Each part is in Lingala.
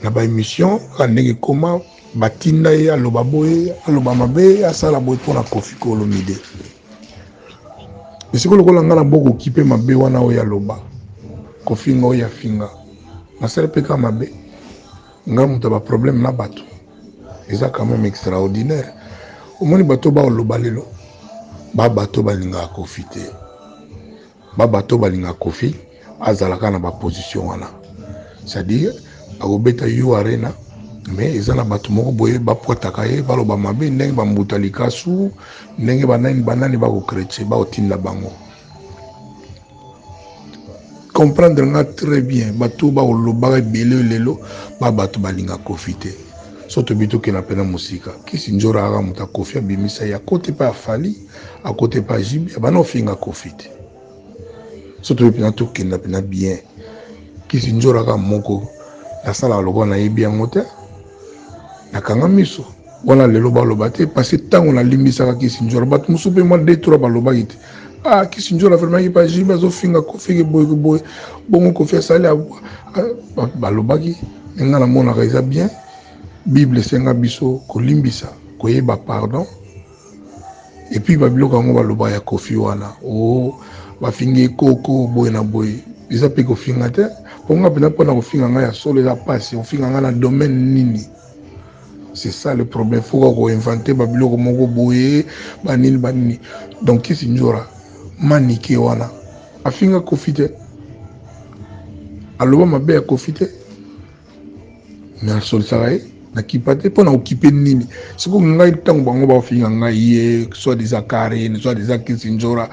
na ba émission ndenge koma batinda ye aloba boye aloba mabe asala boye mpona Koffi Olomide esiko lokola nga na boko kipe mabe wana oyo aloba Koffi nga oyo afinga nasala mpe ka mabe nga moto ba problème na bato eza quand même extraordinaire omoni bato baoloba lelo bato balingaka Koffi te bato balingaka Koffi azalaka na baposition wana c'est-à-dire akobeta yo arena mais eza na bato moko boye bapwataka ye baloba mabe ndenge bambuta likasu ndenge banani bakokretche baotinda bango comprendre nga très bien bato baolobaka ebele lelo bato balingaka Koffi te soto bitoke na pena musika kisi njora aka moto Koffi abimisa ye akote pa afali akote pa jibi abana ofinga Koffi te soto pena tokenda pena bien kisi njora aka moko nasala lokola nayebi yango te nakanga miso wana lelo baloba te parce que ntango nalimbisaka kisi njora bato mosusu mpe mwa 2-3 balobaki te kisi njora vraiment ye pa jibi azofinga Koffi ke boye bongo Koffi asali balobaki nga namonaka eza bien Bible senga biso kolimbisa koyeba pardon et puis babiloko yango baloba ya Koffi wana bafingi koko boye na boye eza mpe kofinga te ponga pena mpona kofinga ngai ya solo eza pasi kofinga ngai na domaine nini c'est ça le problème foka koinvente babiloko moko boye banini donc kisi njora manike wana afinga Koffi te aloba mabe ya Koffi te mais asolisaka ye nakipa te mpona okipe nini sikoyo ngai ntango bango baofinga ngai ye soit des Karine soit des kisi njora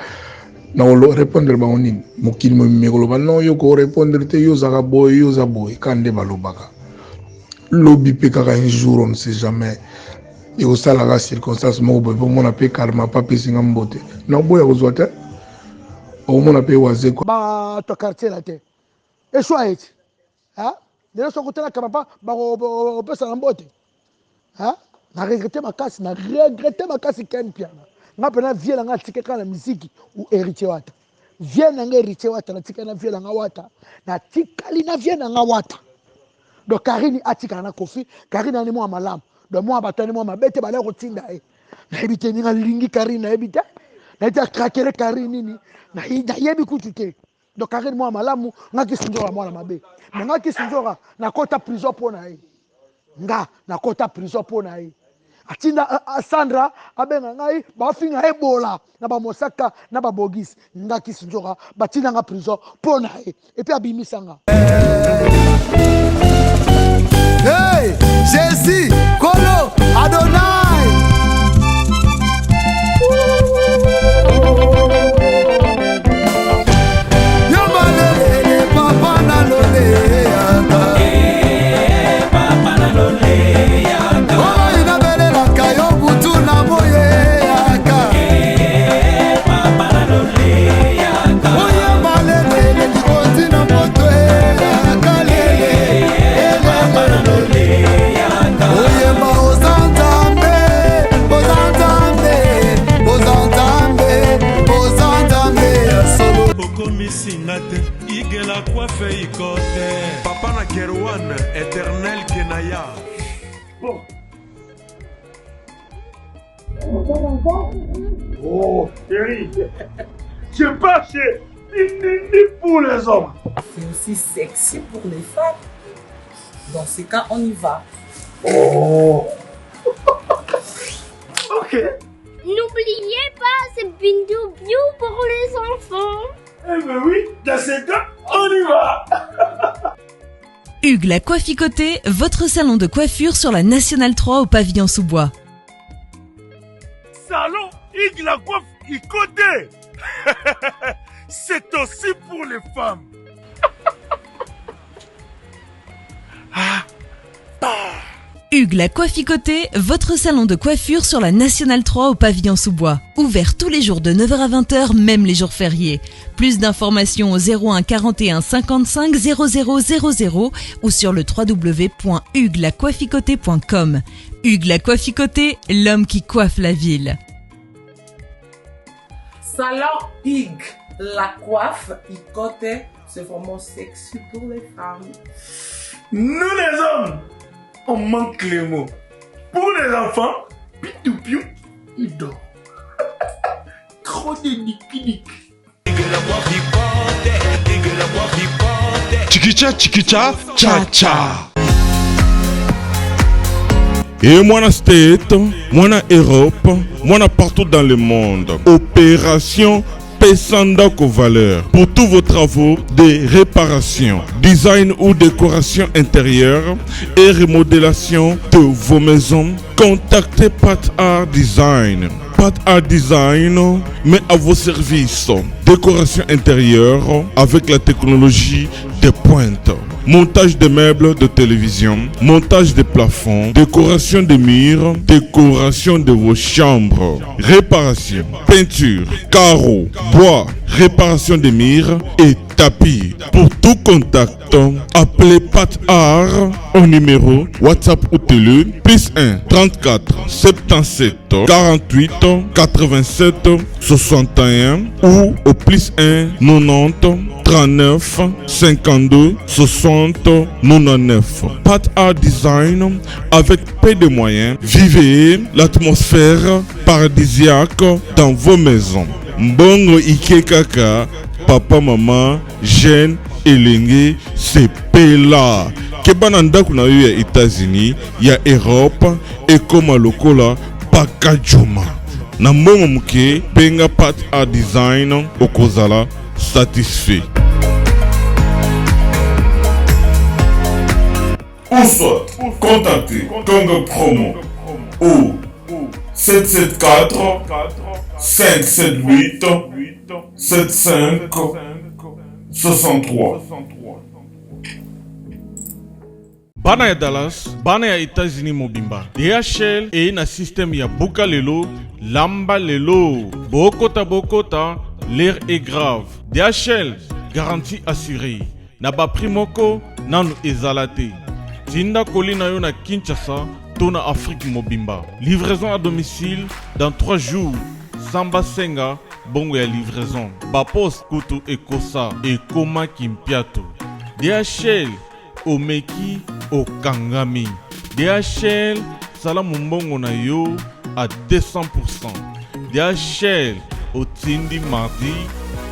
na répondre bango nini mokili momime koloba non yo ko répondre te yo ozaka boye yo oza boye ka nde balobaka lobi mpe kaka un jour on ne sait jamais ekosalaka circonstance moko boye mpo mona mpe karma pa pesinga mbote na boya kozwa te okomona mpe waze bato quartier la te eshwa eti lelo soko otelaka papa bakopesana mbote na regrete makasi ken piana nga mpena vie na nga atike kaka na miziki ou héritier wata vie na nga héritier wata natikali na vie na nga wata natikali na vie na nga wata donc Karine atikala na Koffi Karine ani mwa malamu donc mwa bato ani mwa mabe te bale kotinda ye nayebi te ninga lingi Karine nayebi te nayebi te akrakele Karine nini nayebi kutu te donc Karine mwa malamu nga kisi njora mwana mabe mais nga kisi njora nakota prison mpo na ye nga nakota prison mpo na ye atinda Sandra abenga ngai bafinga ebola na bamosaka na babogisi nga kisi njora batinda nga prison mpo na ye epuis abimisanga Hey, Jésus, Kolo, Adonai. Yomalele, papa na lole, papa na lole, oh inabele la kayo butu na moye, papa na lole, oh yomalele, likoti na moto, Igela coiffe ikote Papa na Kerwan éternel Kenaya. Bon. Oh, chérie, je pas chez ni pour les hommes. C'est aussi sexy pour les femmes. Dans ces cas, on y va. Oh. Ok. N'oubliez pas, c'est Bindou Biou pour les enfants. Eh ben oui, dans ces cas, on y va. Hugues la Coifficoté, votre salon de coiffure sur la Nationale 3 au pavillon sous-bois. Salon Hugues la Coifficoté. C'est aussi pour les femmes. Hugues la Coifficoté, votre salon de coiffure sur la Nationale 3 au pavillon sous-bois. Ouvert tous les jours de 9h à 20h, même les jours fériés. Plus d'informations au 01 41 55 00 00 ou sur le www.huguelacoifficoté.com. Hugues la Coifficoté, l'homme qui coiffe la ville. Salon Hugues la Coifficoté, c'est vraiment sexy pour les femmes. Nous les hommes, On manque les mots. Pour les enfants, pitou-piou, il dort. Trop de niki-niki. Chikicha, chikicha, cha cha. Et moi state, moi Europe, moi partout dans le monde. Opération Pesandako Valeur pour tous vos travaux de réparation, design ou décoration intérieure et remodélation de vos maisons. Contactez Pat Art Design. Pat Art Design met à vos services décoration intérieure avec la technologie de pointe. Montage de meubles de télévision, montage de plafonds, décoration de murs, décoration de vos chambres, réparation, peinture, carreaux, bois, réparation des murs et tapis. Pour tout contact, appelez Pat Art au numéro WhatsApp ou télé +1 34 77 48 87 61 ou au +1 90 39 52 60 99. Pat Art Design, avec peu de moyens, vivez l'atmosphère paradisiaque dans vos maisons. Mbongo Ike Kaka, papa, maman, jeune, elenge, c'est pela. Kebananda kuna ya États-Unis, ya Europe, et comme lokola Bakajuma. Na mbongo muke, penga Pat Art Design, okozala satisfait. Ou soit, contactez Congo Promo au 774 578 75 63. Bana ya Dallas, bana ya États-Unis mobimba. DHL et na système ya Buka lelo, Lamba lelo. Bokota, l'air est grave. DHL, garantie assurée. Naba primoko, nanu ezalate. Tinda kolina yo na Kinshasa, tona Afrique mobimba. Livraison à domicile dans 3 jours. Samba Senga, bongo ya livraison. Bapos Kutu Ekosa et Koma Kimpiato. DHL, Omeki, Okangami. DHL, Salam Mbongo na yo à 200%. DHL, Otindi mardi,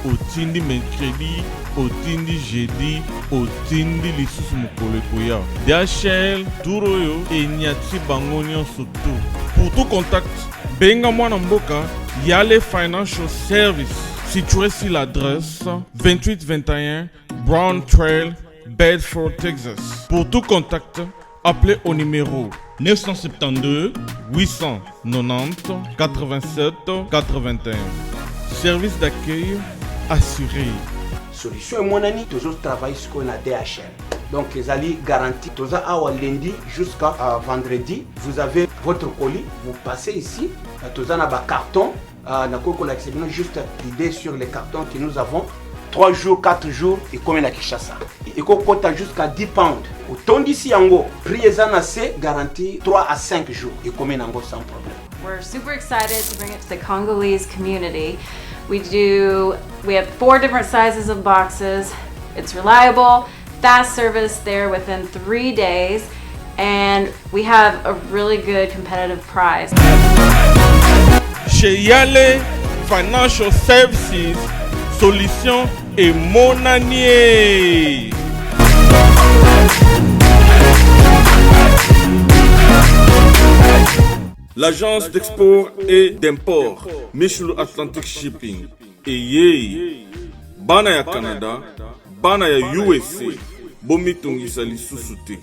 Otindi mercredi, Otindi jeudi, Otindi lisusu mokolo ekoya. DHL, Duroyo et Nyati Bangonio surtout. Pour tout contact, benga mwana mboka, Yale Financial Service, situé sur l'adresse 2821 Brown Trail, Bedford, Texas. Pour tout contact, appelez au numéro 972 890 87 81. Service d'accueil assuré. Solution et mon ami, toujours travailler sur la DHL. Donc, les alliés garantis, toujours à lundi jusqu'à vendredi, vous avez votre colis, vous passez ici, toujours dans le carton, juste l'idée sur les cartons que nous avons. 3 jours, 4 jours, et comme la Kinshasa. Et qu'on compte jusqu'à 10 pounds. Au ton d'ici, prix est garanti 3 à 5 jours, et comme sans problème. We're super excited to bring it to the Congolese community. We have 4 different sizes of boxes. It's reliable, fast service there within 3 days, and we have a really good competitive price. Chez Yale Financial Services, solution et monanier. L'agence d'export et d'import Michel Atlantic Shipping et bana ya Canada, bana ya USA, bomitungisa lisusu te.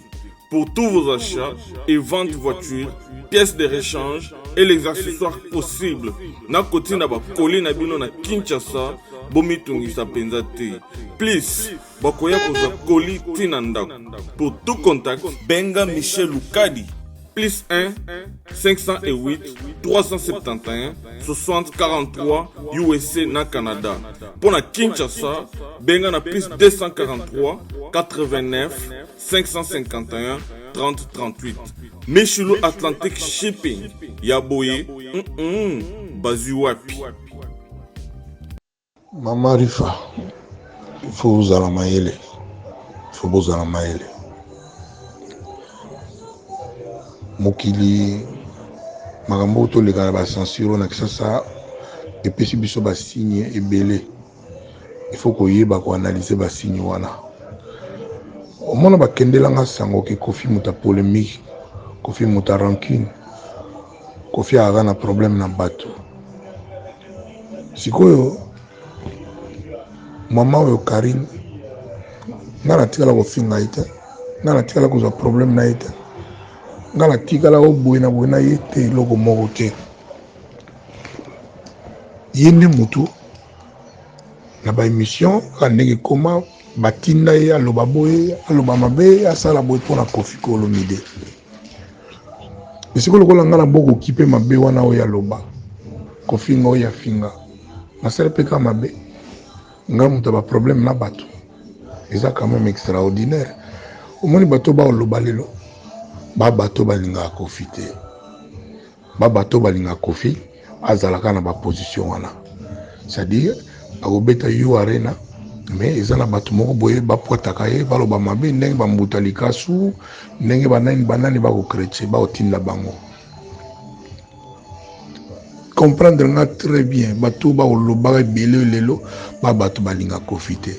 Pour tous vos achats et ventes de voitures, pièces de rechange et les accessoires possibles, na koti na ba koli na bino na Kinshasa, bomitungisa penza te. Please, bakoya koza koli tina ndako. Pour tout contact, benga Michel Lukadi. Plus 1 508 371 60 43 USA na Canada. Pour na Kinshasa, benga na plus 243 89 551 30 38. Michelo Atlantic Shipping. Yaboye, bazu wapi. Mama Rifa, il faut vous aller maïle. Il faut vous aller maïle. mokili makambo toleka na basensure na kisasa epesi biso basigne ebele. Il faut koyeba koanalyse basigne wana. Omona bakendelanga sango ke Kofi muta polémique, Kofi muta rancune, Kofi aza na problème na bato. Sikoyo mama oyo Karine nga natikala kofinga ite, nga natikala kozwa problème na ite, nga natikala oboye na ye te eloko moko te. Ye nde mutu na ba émission ka ndenge koma batinda ye aloba boye aloba mabe asala boye mpona Kofi Olomide. Esiko lokola nga na boko kipe mabe wana oyo aloba Kofi nga oyo afinga nasala mpe ka mabe nga mutu ba problème na bato eza quand même extraordinaire. Omoni bato baoloba lelo ba bato balingaka Kofi te, ba bato balingaka Kofi azalaka na ba position wana, c'est-à-dire akobeta yo arena mais eza na bato moko boye bapwataka ye baloba mabe ndenge bambuta likasu ndenge banani bakokretie baotinda bango. Comprendre nga très bien bato baolobaka ebele lelo ba bato balingaka Kofi te.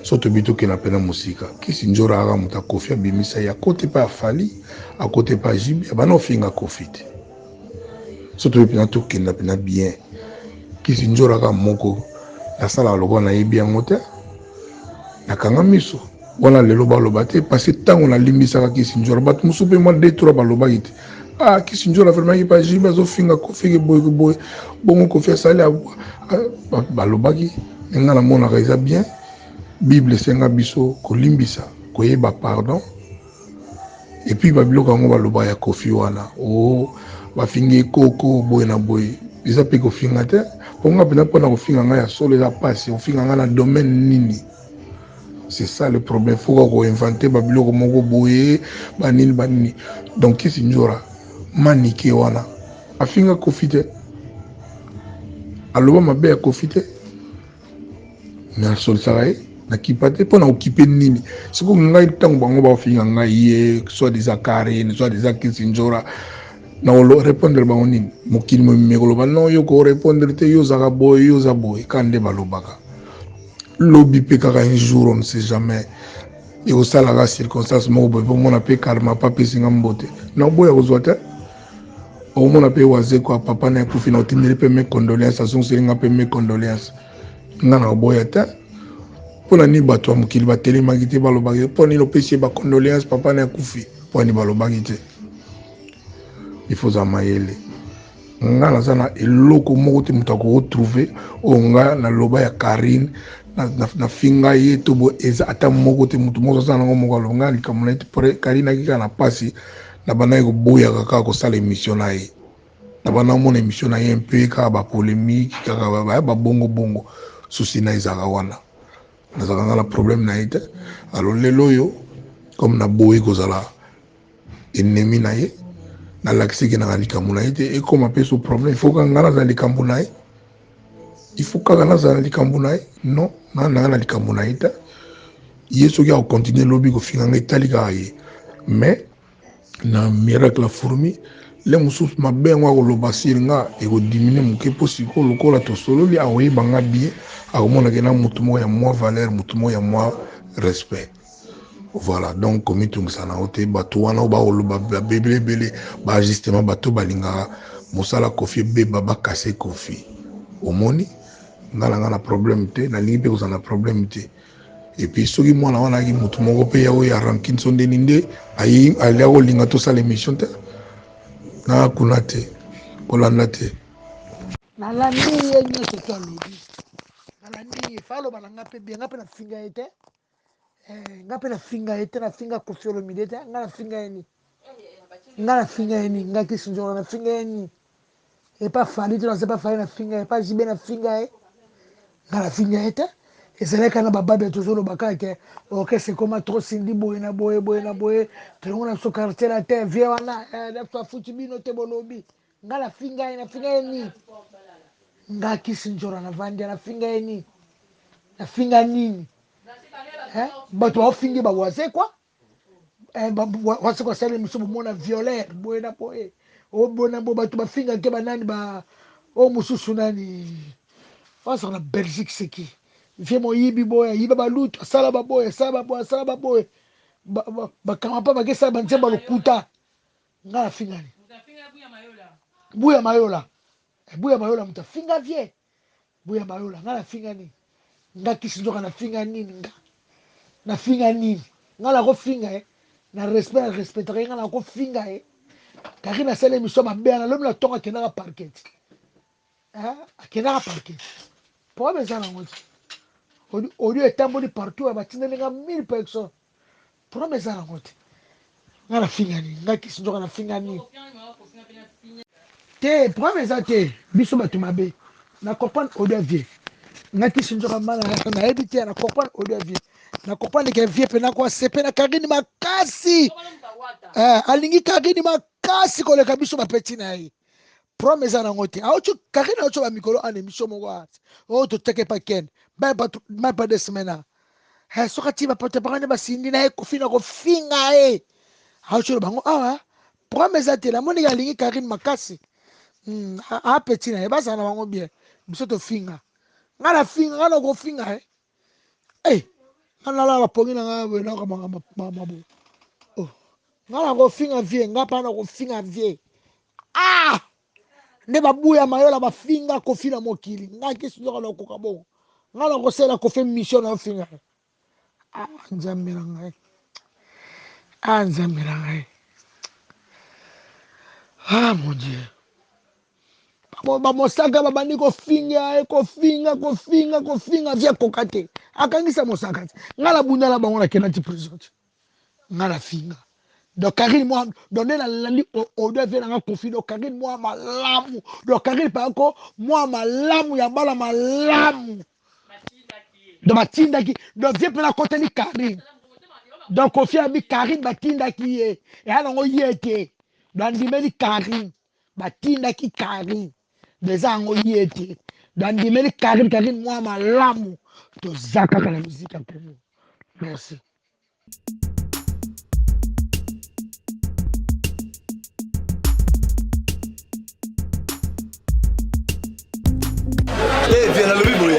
Soto bito ke na pena musika kisi njora aga muta Kofi abimisa ya kote pa Fally a kote pa Jibi abana ofinga Kofi te. Soto bipina to ke na pena bien kisi njora aga moko na sala logo na yebi yango te nakanga miso wana lelo baloba te parce que tango na limbisaka kisi njora bato musu pe mwa 2-3 balobaki te kisi njora vraiment ye pa Jibi azofinga Kofi ke boye bongo Kofi asali balobaki nga na monaka eza bien. Bible senga biso kolimbisa koyeba pardon et puis babiloko yango baloba ya Kofi wana bafingi koko boye na boye eza mpe kofinga te ponga pena mpona kofinga ngai ya solo eza pasi kofinga ngai na domaine nini. C'est ça le problème. Faut koinventer babiloko moko boye banini donc kisi njora manike wana afinga Kofi te aloba mabe ya Kofi te mais asolisaka ye na kipate pona okipe nini siko ngai tango bango baofinga ngai ye soit des Karine soit des kisi njora na olo répondre bango nini mokili momekoloba non yo ko répondre te yo zaka boye yo za boye kande balobaka lobi pe kaka un jour on ne sait jamais et au salaga circonstance moko boye po mona pe karma pa pesinga mbote na boya kozwa te omona pe waze kwa papa na Kofi na otindeli pe mes condoléances azongiselinga pe mes condoléances nga na boya te pona ni bato ya mokili batelemaki te balobaki mpo nini opesi ba condoléance papa na Kofi mpo ni balobaki te. Il faut za mayele nga naza na eloko moko te moto akoretrouve oyo nga na loba ya Karine na finga ye to bo eza ata moko te moto moko aza nango moko aloba nga likambo na ye te Karine akika na pasi na bana ye koboyaka kaka kosala émission na ye na bana omona émission na ye mpe kaka bapolémique kaka baya babongobongo susi na ezaka wana nazaka nga na problème na ye te. Alors lelo oyo comme na boye kozala ennemi na ye nalakisiki na likambo na ye te ekoma mpe so problème il faut kaka nga nazala likambo na ye il faut kaka nazala likambo na ye non nga na likambo na ye te ye soki akocontinue lobi kofinga nga etali kaka ye mais na miracle ya fourmi le mosusu mabe yango akoloba siri nga ekodimine moke mpo sikoyo lokola tosololi akoyeba nga bien akomonake na motu moko ya mwa valeur motu moko ya mwa respect. Voilà donc komitungisa na ote bato wana baoloba babelebele baajustement bato balingaka mosala Kofi ebeba bakase Kofi omoni nga na problème te nalingi mpe kozala na problème te. Et puis soki mwana wana aki motu moko mpe ya oyo ya rankine so ndeni nde alia kolinga tosala émission te nga kuna te kolanda te nalandi ye nyonso to alobi nalandi ye fa aloba na nga mpe bien nga mpe nafinga ye te nga mpe nafinga ye te nafinga Kofi Olomide te nga nafinga ye ni nga nafinga ye ni nga kisi njora nafinga ye ni epa Fally te nase pa Fally nafinga ye pa Jibe nafinga ye nga nafinga ye te ezalaki na bababe tozoloba kaka ke orchestre ekoma trop sindi boye na boye tolongo na biso quartier la te vie wana afuti bino te bolobi nga nafinga ye ni nga kisi njora navandi nafinga ye ni nafinga nini bato baofingi bawaze kwa wasi kosala émission bomona violaire boye na boye obona bo bato bafinga ke banani ba o mosusu nani wasa na Belgique seki vie moyibi boye yiba balutu asala baboye bakama pa bakesala bantie balokuta nga na fingani buya mayola muta finga vie buya mayola nga na fingani nga kisi nzoka na finga nini nga na finga nini nga na ko finga na respectera nga na ko finga kari na sala émission mabe na lomi na tonga akendaka parquet akendaka parquet pourquoi eza nango te audio etamboli partout batindelinga 1000 personnes pourquoi eza nango te nga na finga nini nga kisi nzoka na finga nini te pourquoi eza te biso bato mabe na comprendre audio vie nga kisi nzoka mana nayebi te na comprendre audio vie na comprendre ke vie pe na kwa sepe na Karine makasi alingi Karine makasi koleka biso bapeti na ye promesse na ngote aocho Karine aocho ba mikolo en émission moko ati o to teke pa ken ba pas de semaine soka ti ba pote parane ba sindi na ye kofina ko finga aocho bango awa promesse te la moni alingi Karine makasi petit na ye ba sana bango bien biso to finga ngala finga ngala ko finga ngala la pongi na ngabe na ka mabo ngala ko finga vie ngapa na ko finga vie nde babuya mayola bafinga kofi na mokili ngaki sinzoka na koka bongo ngala ko sela ko fe mission na finga nzambe na ngai mon dieu mosaka babandi kofinga vie kokate akangisa mosaka te ngala bundala bango na kena ti prison ngala finga donc Karine moi donner la lali au devait na confier donc Karine moi malamu donc Karine par encore moi malamu ya bala malamu donc batinda ki donc vie pena côté ni Karine donc confier ami Karine batinda ki et ala ngo yete donc ndimeli Karine batinda ki Karine déjà ngo yete donc ndimeli Karine moi malamu to zaka la musique pour vous merci. Viens dans le bible,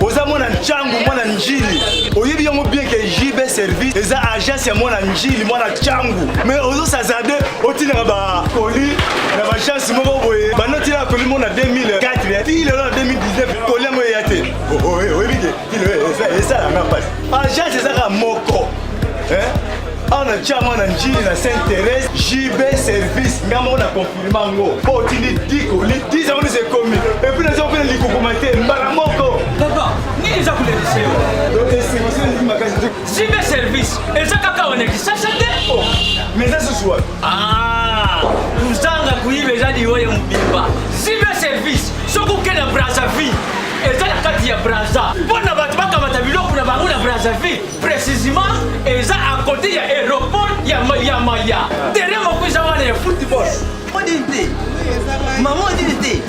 oza mwana nchangu mwana njili oyebi yango bien que JB service eza agence ya mwana njili mwana nchangu mais ozo sazade otinaka ba koli na ba chance moko boye banoti na koli mona 2004 ti lelo na 2019 koli yango ya te oyebi ke eza la même passe agence eza moko on a déjà mon njili na Sainte-Thérèse JB service ngamo na confirmer ngo po tindi diko li 10 ans c'est commis et puis les autres les commenter mbala moko papa ni za kuleliseo donc c'est moi c'est ma case JB service eza kaka wana kisasate mais ça ce soir kuzanga kuibe jadi wewe mbimba JB service soko kena Brazzaville eza na kati ya Brazza bona batu bakamata biloko na bango na Brazzaville précisément eza à côté ya aéroport ya Maya terrain mokuza wana ya football modité maman dit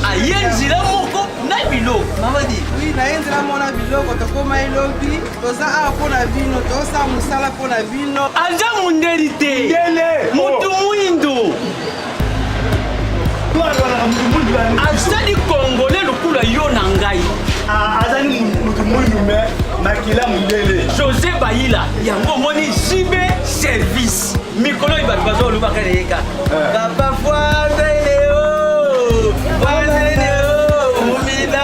ayenzila moko na biloko maman dit oui na yenzila mona biloko to koma ilobi toza a pona vino to sa musala pona vino anja mundelité mutu muindo azali congolais lokula yo na ngai azali mutu mwindu me makila mundele José Bayila yango moni JB service mikolo ibatu bazolubaka leka papa foizeleo umida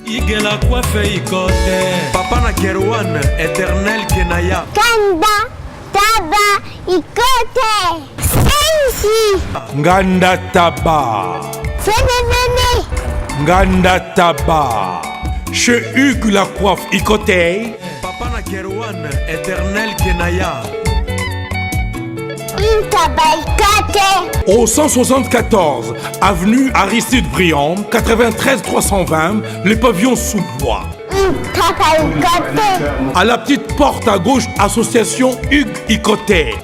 igela coiffe ikote papa na Kerwan éternel kenaya Kanda taba ikote sensi nganda taba Fenenene nganda taba chez Hugues la coiffe ikote papa na Kerwan éternel kenaya Au 174 avenue Aristide Briand 93 320 le pavillon sous-bois. À la petite porte à gauche, association Hugues Ikoté.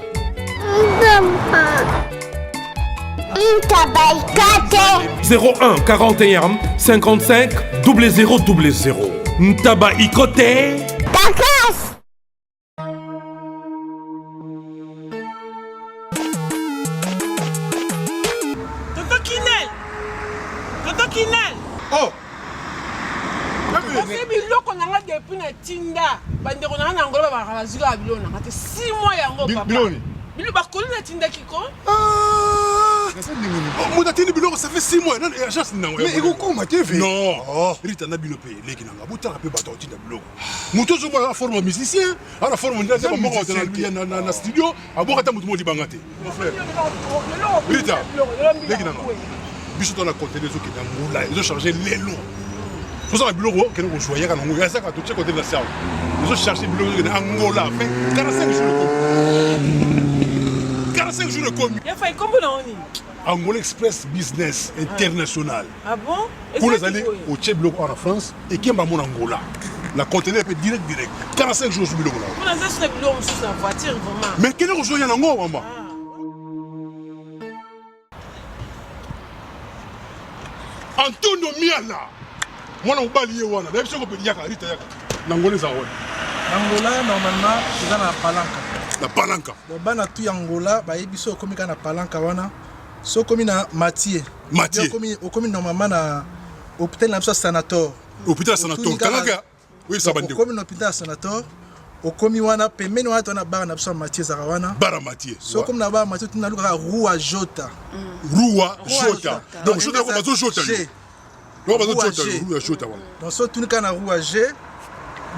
01 41 55 0000. Ntaba Ikoté. kinel. Oh. Parce que biloko nanga depuis na tinda bandeko nanga na ngolo ba bazika biloko nanga te 6 mois yango papa. Biloni. Bilo bakoli na tinda kiko. Mon atteint biloko ça fait 6 mois. Non, agence nango. Mais iko koma TV. Non. Rita na bilo pe leki nanga. Buta pe bato tinda biloko. Muto zo ba forme musicien, à la forme ndeza ba moko na studio, aboka ta mutu mo libanga te. Mon frère. Rita. Leki nanga. Biso dans la côté des autres qui dans moula, ils ont chargé l'élo. Pour ça le bureau que nous jouons hier quand on a ça quand tout côté de la salle. Ils ont cherché le bureau de Angola, fait 45 jours de 45 jours de commis. Il a fait combien d'années? Angola Express Business International. Ah bon? Pour les aller au Tchèque en France et qui est mon Angola. La conteneur est direct. 45 jours sur le bureau. On a ça le bureau sur la voiture vraiment. Mais quel est le jour en Angola maman? Antonio Miala. Mwana mobali ye wana bayebi soko mpe yaka rita yaka nangola eza wana nangola normalement eza na palanka na palanka donc bana tu ya angola bayebi so okomi kaka na palanka wana so okomi na matie okomi normalement na hôpital na biso ya sanator kalaka oui ça bande okomi na hôpital ya sanator okomi wana pembeni wana tona bara na biso ya matie ezaka wana bara matie so okomi na bara matie tuna lukaka rua jota donc jota ko bazo jota donc so tuni kana rua G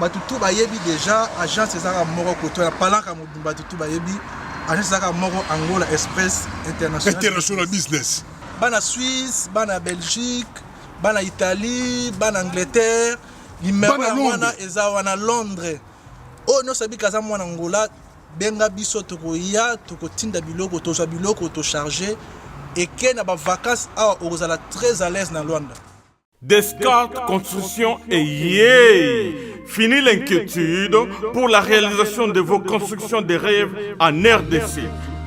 batutu bayebi déjà agence ezaka moko koto na palanka mobimba batutu bayebi agence ezaka moko Angola Express International Business bana Suisse bana Belgique bana Italie bana Angleterre limero wana eza wana Londres o no sabi kaza mwana Angola benga biso tokoya tokotinda biloko tozwa biloko to charger et que na ba vacances a ozala très à l'aise na Luanda. Descartes Construction et yay! Fini l'inquiétude pour la réalisation de vos constructions de rêves en RDC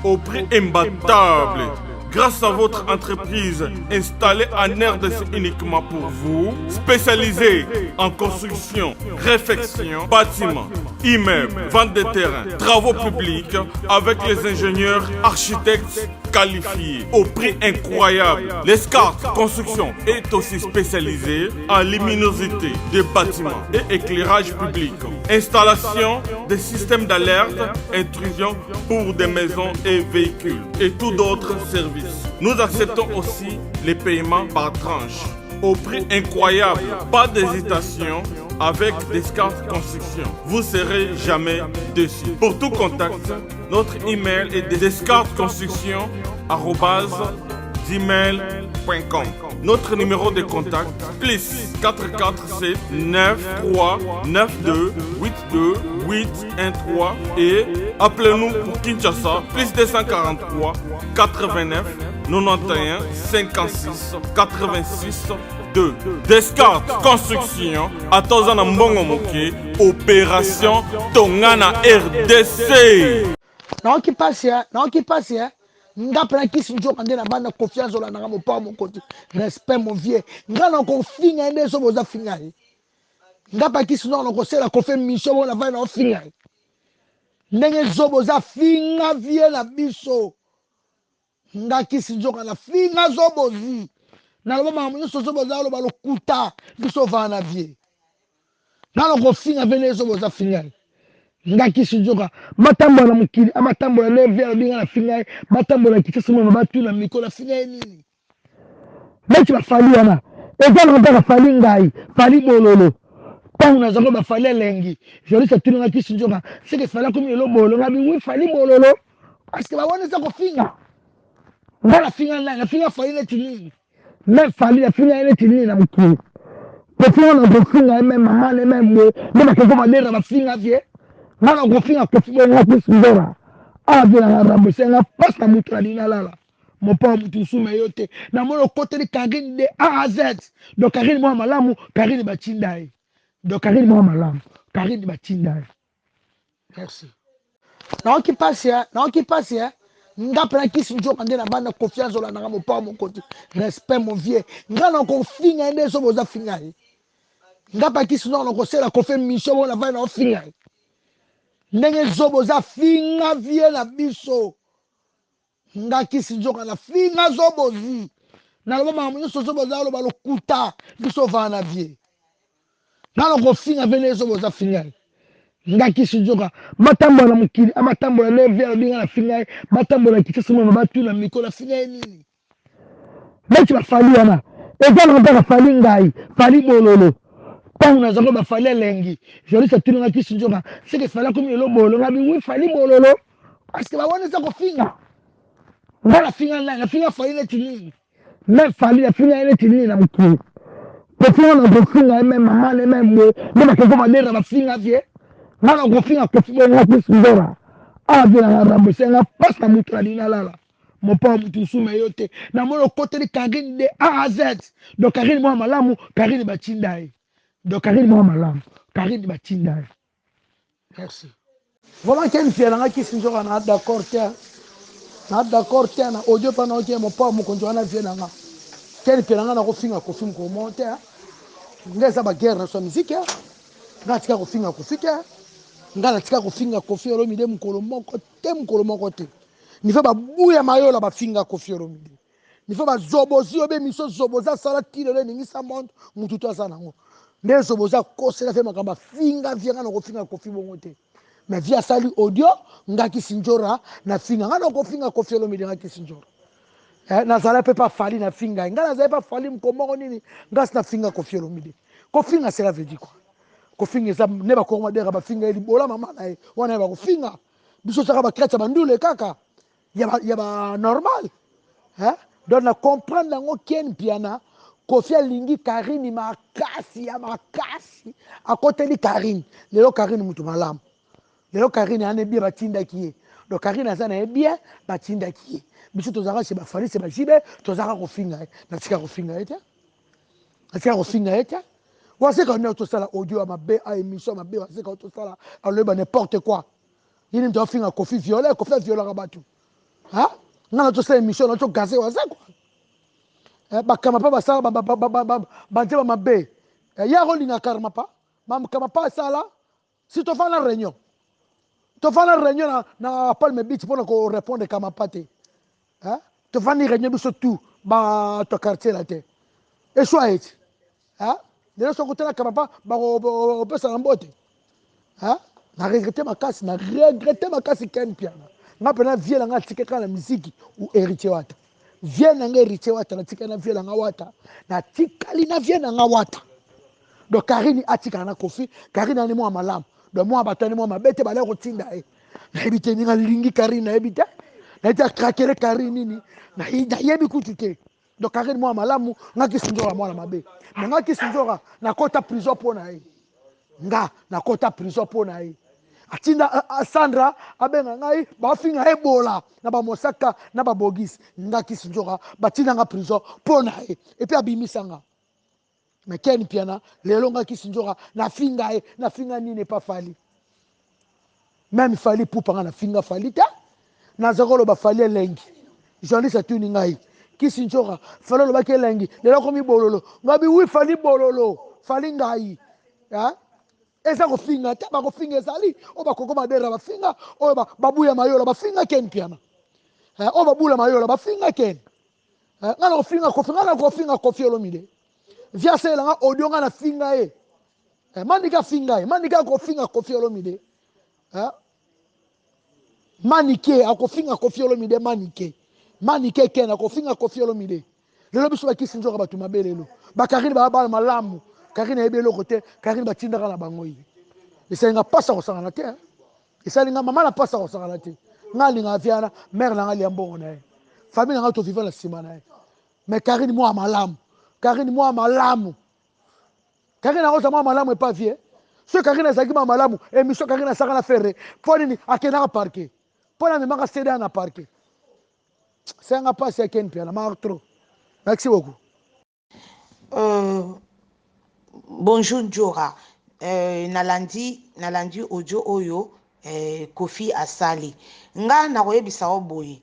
au prix imbattable. Grâce à votre entreprise installée en RDC uniquement pour vous, spécialisée en construction, réfection, bâtiments, immeubles, vente de terrains, travaux publics, avec les ingénieurs, architectes qualifiés au prix incroyable. Descartes Construction est aussi spécialisée en luminosité des bâtiments et éclairage public, installation des systèmes d'alerte, intrusion pour des maisons et véhicules et tout d'autres services. Nous acceptons aussi les paiements par tranche au prix incroyable. Pas d'hésitation avec Descartes Construction. Vous ne serez jamais déçus. Pour tout contact, notre email est descartesconstruction@gmail.com. Notre numéro de contact plus 447 93 92 82 813 et appelez-nous pour Kinshasa plus 243 89 91 56 86 2. Descartes Construction à Tozana Mbongo Moké, opération Tongana RDC. Non qui passe, nga praki sinjo kande na bana confiance ola na mopa mon côté respect mon vieux nga na konfinga ende so boza finga nga praki sinjo na kosela kofe mission on la va na finga ndenge zo boza finga vie na biso nga kisinjo kana finga zo bozi na lo mama nyo so boza lo balo kuta biso va na vie nga na konfinga vene zo boza finga ngaki sijoka matambola mukili amatambola leve binga na finga matambola kitesimo mabatu na mikola finga nini beti bafali yana ezala ndaka fali ngai fali bololo tangu na zako bafali lengi joli sa tuna ngaki sijoka seke fala komi lo bololo ngabi wi fali bololo parce que bawone za ko finga ngala finga na finga fali na tini même fali la finga na tini na mukili ko finga na ko finga même mama le même mo na ko ba dera ba finga vie nana kofinga kofinga ngapi sindora avela na ramose nga pasta mutu alina lala mopa mutu sume yote na mono koteli Karine de A à Z donc Karine moi malamu Karine batindai donc Karine moi malamu Karine batindai merci non qui passe nga praki sinjo kande na bana confiance ola na mopa mon côté respect mon vieux nga na kofinga ende so boza finga nga praki sinjo na kosela kofe mission on la va na finga ndenge zobo za finga vie na biso nga kisi njoka na finga zobo zi naloba makambo nyonso ozo boza aloba lokuta biso vaa na vie nalo kofinga vene ezo boza finga ngaki sinjoka batambola mokili abatambola ne vie alobinga na finga batambola kitisi mwana batuna mikolo finga nini neti bafali wana ezalaka mpaka fali ngai fali bololo ntango nazako bafali elengi jolisa tuningaki sinjoka seke fali akomi lelo bololo ngabi wi fali bololo parceke babona eza kofinga nga nafinga nai nafinga fali neti nini me fali nafinga ye neti nini na mokili kofinga na kofinga ye me mama ne me mwe nde bakoko badera bafinga vie nga na kofinga kofi bongaki sinjora avie nanga rambose nga pasi na mutu na dina lala mopa mutu nsume yo te namoni okoteli Karine de A à Z donc Karine mwa malamu Karine batinda ye donc Karine mwa malamu Karine batinda ye merci vraiment ken fielanga kisinjoka na d'accord te na d'accord te na audio pana oke mopa mokonzi wana vie nanga ken fielanga na kofinga kofi mkomo te ngeza ba guerre na so musique nga tika kofinga kofi te nga natika kofinga kofi olomide mokolo moko te nife babuya mayola bafinga kofi olomide nife bazobozi obe miso zoboza sala tilelo eningisa monde mutu to aza nango nde zoboza kosela fe makambo afinga vie nga na kofinga kofi bongo te mais vie asali audio nga kisinjora na finga nga na kofinga kofi olomide nga kisinjora nazala mpe pa fali na finga nga nazala pa fali mkomoko nini nga si na finga kofi olomide kofinga cela veut dire quoi kofinga eza ne bakoma dera bafinga ye libola mama na ye wana ye bakofinga biso saka bakrete bandule kaka ya banormal donc na comprendre yango ken piana kofi alingi Karine makasi ya makasi akoteli Karine lelo Karine mutu malamu lelo Karine ane bien batindaki ye donc Karine aza na ye bien batindaki ye biso tozalaka se bafali se bajibe tozalaka kofinga ye natika kofinga ye te natika kofinga ye te waseka nde tosala audio ya mabe a émission mabe waseka tosala aloyeba n'importe quoi yini mtu afinga kofi violet kofi aviolaka bato nga na tosala émission na togaze waseko bakama mpa basala banze bamabe ya kolinga karma pa makama mpa asala si tofana réunion na palme beach mpona korépondre kama mpa te tofani réunion biso tout bato quartier la te eshwa eti lelo soko tala kama mpa bakopesa na mbote na regrette makasi ken piana nga mpena vie na nga atike kaka na miziki ou héritier wata vie na nga héritier wata natikali na vie na nga wata natikali na vie na nga wata donc Karine atikala na kofi Karine ani mwa malamu donc mwa bato ani mwa mabe te bale kotinda ye nayebi te ninga lingi Karine nayebi te nayebi te akrakele Karine nini nayebi kutu te donc Karine mwa malamu nga kisinzoka mwana mabe me nga kisinzoka nakota prison mpo na ye nga nakota prison mpo na ye atinda Sandra abenga ngai bafinga ebola na bamosaka na babogisi nga kisinzoka batinda nga prison mpo na ye epuis abimisa nga mais ken piana lelo nga kisinzoka nafinga nini epa fali même fali pupa nga nafinga fali te nazaka oloba fali elengi journaliste atuni ngai kisinzoka fali olobaki elengi lelo komi bololo ngabi wi fali bololo fali ngai eza kofinga te bakofinga ezali oyo bakoko badera bafinga oyo babuya mayola bafinga ken piana oyo babula mayola bafinga ken nga na kofinga kofi olomide via selanga audio nga na finga ye manika finga ye manika akofinga kofi olomide manike akofinga kofi olomide manike ken akofinga kofi olomide lelo biso bakisinzoka bato mabe lelo bakarine babala malamu Karine ayebi eloko te Karine batindaka na bango ye esalinga mpasa kosangana te esalinga mama na mpasa kosangana te nga alinga aviana mare na nga lia mbongo na ye famille na nga toviva na nsima na ye mais Karine mwa malamu Karine akoza mwa malamu epa vie so Karine azalaki mwa malamu émission Karine asaka na fere mpo nini akendaka parke mpo na memaka cda na parke senga mpasi ya ken piana mar trop merci beaucoup Bonjour Njora, nalandi audio oyo Kofi asali nga na koyebisa o boye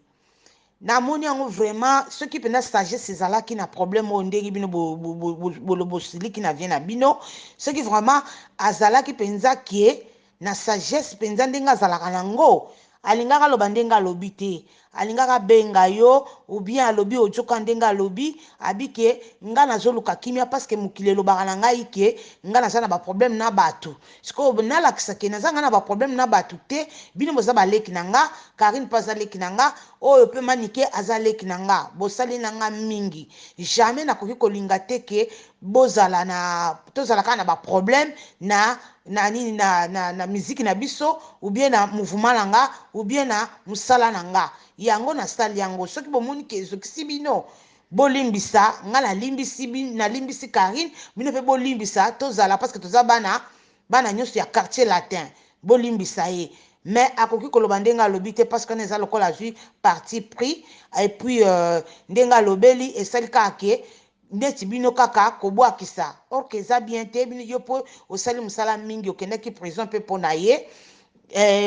namoni yango vraiment ceux qui pena sagesse ezalaki na problème oyo ndenge bino bolobosiliki na vie na bino ceux qui vraiment azalaki penza kie na sagesse penza ndenge azalaka nango alingaka aloba ndenge alobi te, alingaka benga yo ou bien alobi ojoka ndenge alobi abike nga nazoluka kimia parce que mokili elobaka na ngai ke nga naza na baproblème na bato sikoyo nalakisa ke naza nga na baproblème na bato te, bino boza baleki na nga, Karine mpe aza leki na nga, oyo mpe Manike aza leki na nga, bosali na nga mingi. Jamais nakoki kolinga te ke tozalaka na baproblème na miziki na biso ou bien na mouvement na nga ou bien na musala na nga. Yango na style yango soki bomoni ke ezokisi bino bolimbisa nga nalimbisi Karine, bino mpe bolimbisa tozala parce que toza bana nyonso ya quartier latin bolimbisa ye. Mais akoki koloba ndenge alobi te parce que neza lokola azwi parti pris et puis ndenge alobeli esali kaka ke ndeti bino kaka kobwakisa or ke eza bien te, bino yo mpo osali mosala mingi okendaki prison mpe mpo na ye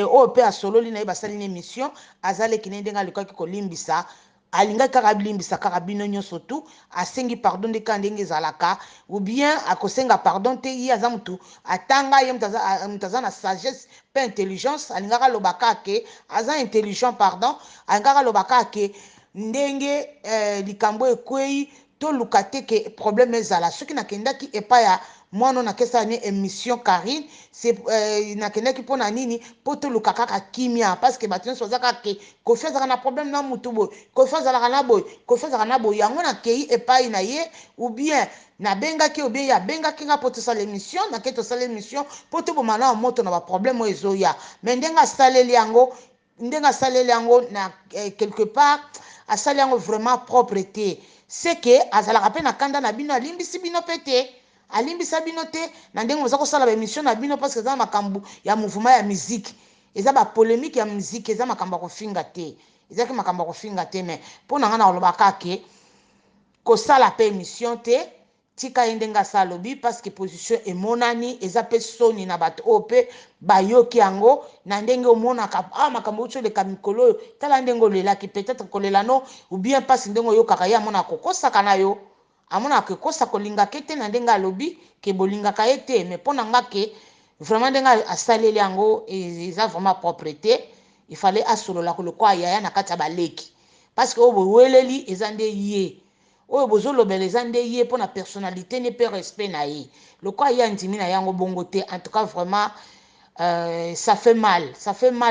oyo mpe asololi na ye basali na émission azaleki ne ndenge alekaki kolimbisa alingaki kaka bilimbisa kaka bino nyonso tu, asengi pardon nde kaka ndenge ezalaka ou bien akosenga pardon te, ye aza mutu atanga ye mutu aza na sagesse mpe intelligence, alingaka alobaka ke aza intelligent pardon, alingaka alobaka ke ndenge likambo ekwei toluka te ke problème ezala soki nakendaki epai ya mwana nakesa ne émission Karine nakendaki mpo na nini mpo toluka kaka kimia parce que bato nyonso bazaka ke Kofi azalaka na problème na mutu boye, Kofi azalaka na boye, Kofi azalaka na boye, yango nakei epai na ye ou bien nabengaki ou bien yabengaki nga mpo tosala émission nakei tosala émission mpo toboma na moto na baproblème oyo ezoya. Mais ndenge asaleli yango na quelque part asali yango vraiment propre te, c'est que azalaka mpe na kanda na bino alimbisi bino mpe te, alimbisa bino te na ndenge moza kosala baémission na bino parce que eza makambo ya mouvement ya musique, eza bapolémique ya musique, eza makambo ya kofinga te, ezaki makambo ya kofinga te. Mais mpo na nga na kolobaka ke kosala mpe émission te tika ye ndenge asala lobi parce que position emonani eza mpe soni na bato oyo mpe bayoki yango na ndenge omonaka makambo uti oleka mikolo oyo tala ndenge olelaki peut-être kolela no ou bien mpasi ndenge oyokaka ye amonaka kokosaka na yo, amonaka kokosa kolingaka te na ndenge alobi ke bolingaka ye te. Mais mpo na nga ke vraiment ndenge asaleli yango eza vraiment propre te, il fallait asolola kolokwa yaya na kati ya baleki parce que oyo boyeleli eza nde ye oyo bozolobela eza nde ye mpo na personnalité ne pe respect na ye lokwa ye andimi na yango bongo te. En tout cas vraiment ça fait mal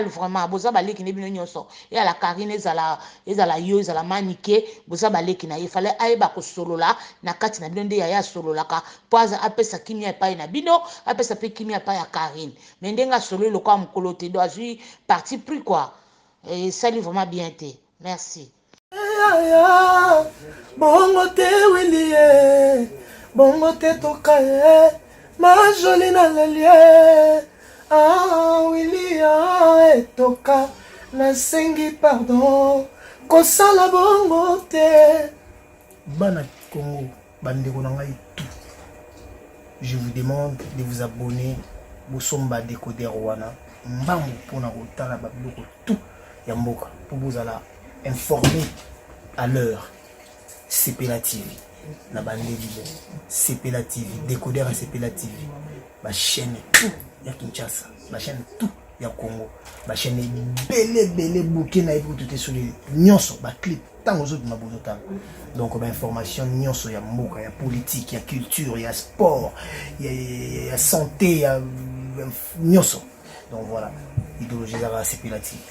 vraiment, boza baleki ne bino nyonso ya la Karine ezala yo ezala Manike boza baleki na ye fallait ayeba kosolola na kati na bino nde yaya asololaka po apesa kimia epai na bino apesa mpe kimia epai ya Karine. Mais ndenge asololi lokwa mokolo te do azwi parti pris quoi, esali vraiment bien te. Merci. Bongo te Willie, bongo te tokaye, ma jolie na lelie. Willie etoka nasengi pardon kosala bongo te. Bana Congo, bandeko na ngai tout. Je vous demande de vous abonner bosomba décodeur wana mbangu pona kotala babiloko tout ya mboka po bozala informé à l'heure. CPLA TV na bandeli CPLA TV décodeur à CPLA TV ba chaîne tout ya Kinshasa, ba chaîne tout ya Congo, ba chaîne belé bouquet na pour tout sur les nyonso ba clip tant aux autres mabozotanga. Donc ba information nyonso ya mboka, ya politique, ya culture, ya sport, ya santé, ya nyonso. Donc voilà, idéologie za CPLA TV.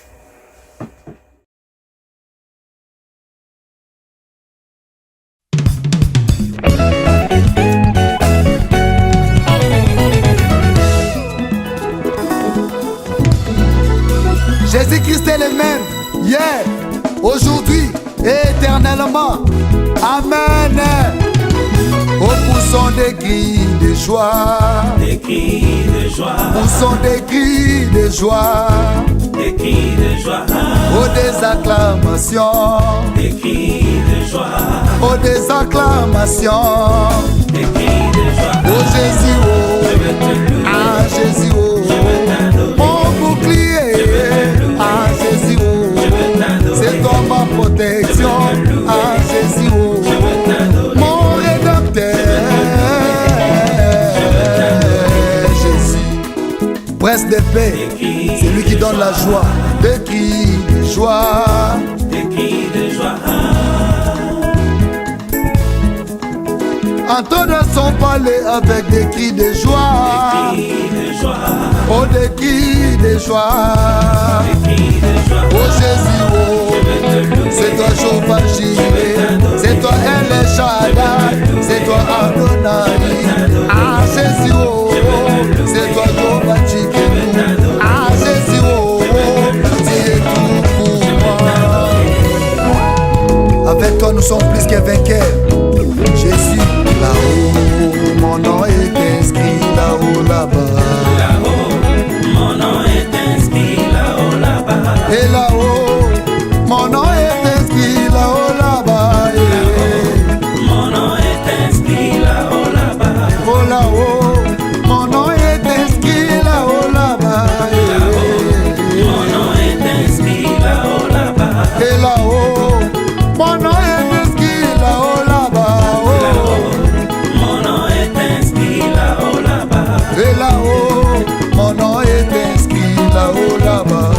Jésus-Christ est le même, hier, aujourd'hui et éternellement. Amen. Oh, poussons des cris de joie. Des cris de joie. Poussons des cris de joie. Des cris de joie. Oh, des acclamations. Des cris de joie. Oh, des acclamations. Des cris de joie. Oh, Jésus, oh. Ah, Jésus, oh. Mon bouclier. Ah, Jésus, oh. C'est toi ma protection. Ah, Jésus, oh. Mon rédempteur. Jésus, prince de paix, c'est lui qui donne la joie de crier. joie. Des cris de joie. Entre dans son palais avec des cris de joie. Des cris de joie. Oh, des cris de joie. Des cris de joie. Oh Jésus, oh, c'est toi Jehovah Jireh, c'est toi El Shaddai, c'est toi Adonai. Ah Jésus, oh, c'est toi Jehovah Jireh. Ah Jésus, oh, tu es tout pour moi. Avec toi nous sommes plus que vainqueurs. Jésus, là-haut, mon nom est inscrit là-haut, là-bas. Là-haut, mon nom est inscrit là-haut, là-bas. Et là-haut, mon nom est inscrit là-haut, là-bas. Mon nom est inscrit là-haut, là-bas. Oh là-haut, mon nom est inscrit là-haut, là-bas. Mon nom est inscrit là-haut, là-bas. Et là-haut, mon nom est inscrit là-haut, là-bas. Mon nom est inscrit là-haut, là-bas. Et là-haut, mon nom est inscrit là-haut, là-bas.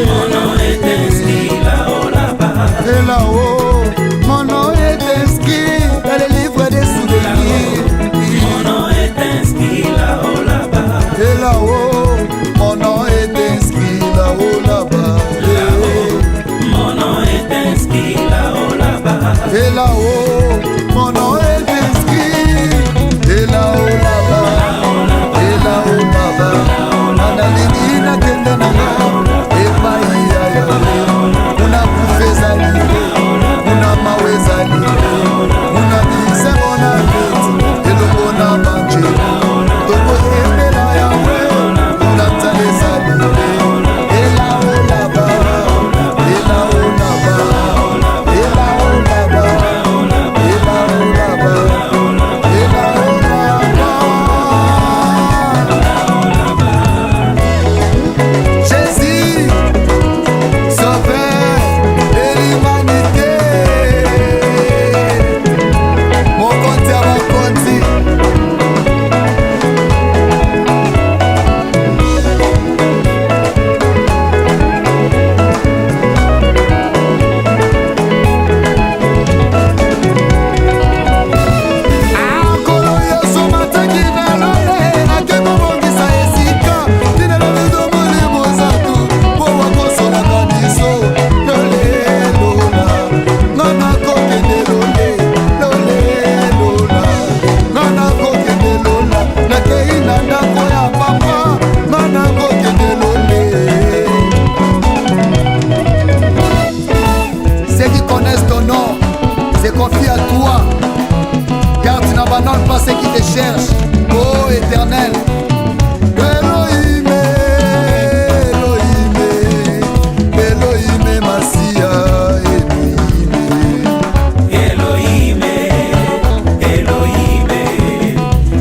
Mon nom est inscrit là-haut, là-bas. Et là-haut, mon nom est inscrit dans le livre des souvenirs. Mon nom est inscrit là-haut, là-bas. Et là-haut, mon nom est inscrit là-haut, là-bas. Mon nom est inscrit là-haut, là-bas. Et là-haut, mon nom est inscrit. Et là-haut, là-bas. Et là-haut, là-bas. Analini na kende na nga. Epai ya ya. Una kufeza liwe. Una maweza liwe. Una kisemo na beti. Elongo na manje. Toko embela ya we. Una taleza liwe. Et là-haut, là-bas. Et là-haut, là-bas. Et là-haut, là-bas. Et là-haut, là-bas. Et là-haut, là-bas. Jésus, sauveur de l'humanité. Mon compte à mon compte. Akolo Yesu mataki na lole akema mongisa esika tina na midomo limozatu po wakosolaka biso lole lola ngana kokende lole lole lola ngana kokende lola nakei na ndako ya papa ngana kokende lole. Ceux qui connaissent ton nom se confient à toi, car tu n'abandonnes pas ceux qui te cherchent, ô Éternel. Elohim, Elohim, Elohim, Massia, Elohim, Elohim,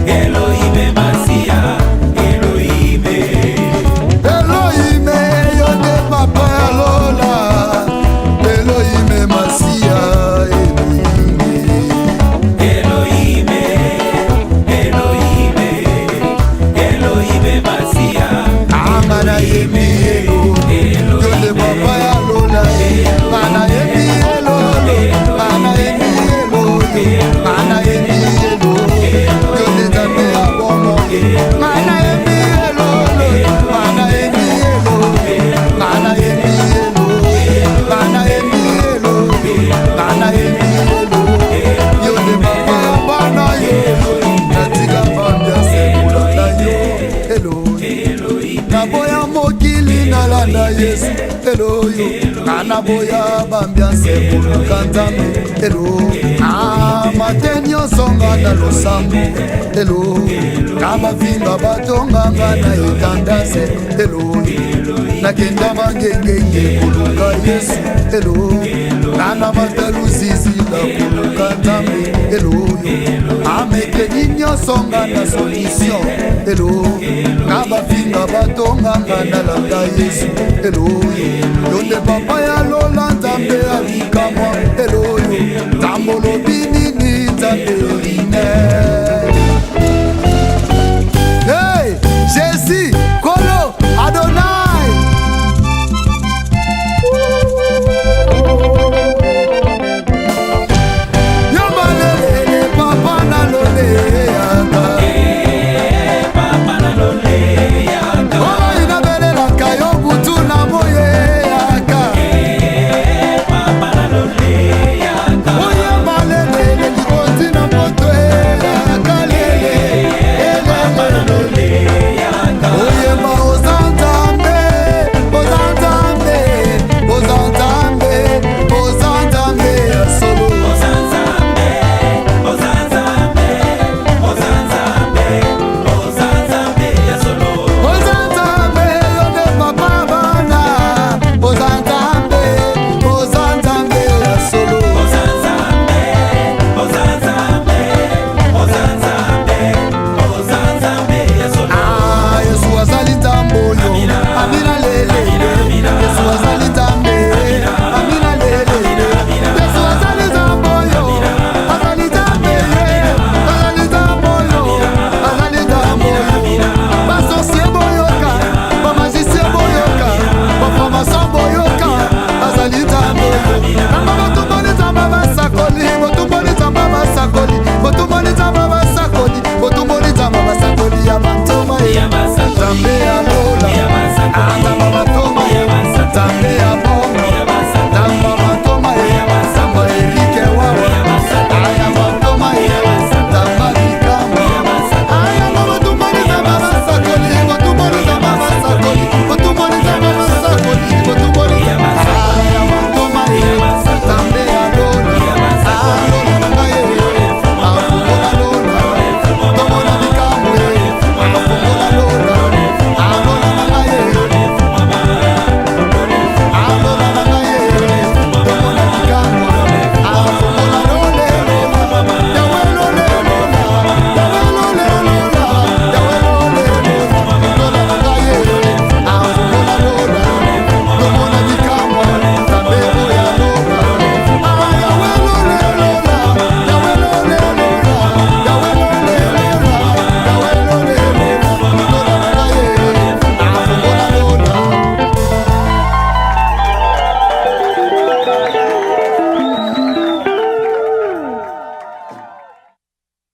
Elohim, Massia, Elohim. Elohim, Yode Papa Lola, Elohim, Massia, Elohim, Elohim, Elohim, Massia. Amana Yemi Elo, Yode Papa Lola, Mana Yemi Elo, Mana Yemi Elo, Mana Yemi Elo, Yode Tabe Abomo, Mana Yemi Elo, Mana Yemi Elo, Mana Yemi Elo, Mana Yemi Elo, Mana Yemi Elo, Yode Papa Bana Elo, Natika Bambia Sekula na yo, Elo, Naboya Mokili Nalanda Yesu, Elo yo, Nanaboya Bambia Sekula Kantame, Elo, Matenyo Songa na Losambo, Elo, Kabavinga Batonganga na Itandase, Elo, Nakenda Mangenge Kuluka Yesu, Elo, Nana Mataluzizi la Kuluka Tambe, Elo, Ameke Ninyo Songa na Solution, Elo, Kabavinga Batonganga na Landa Yesu, Elo, Yonde Papa ya Lola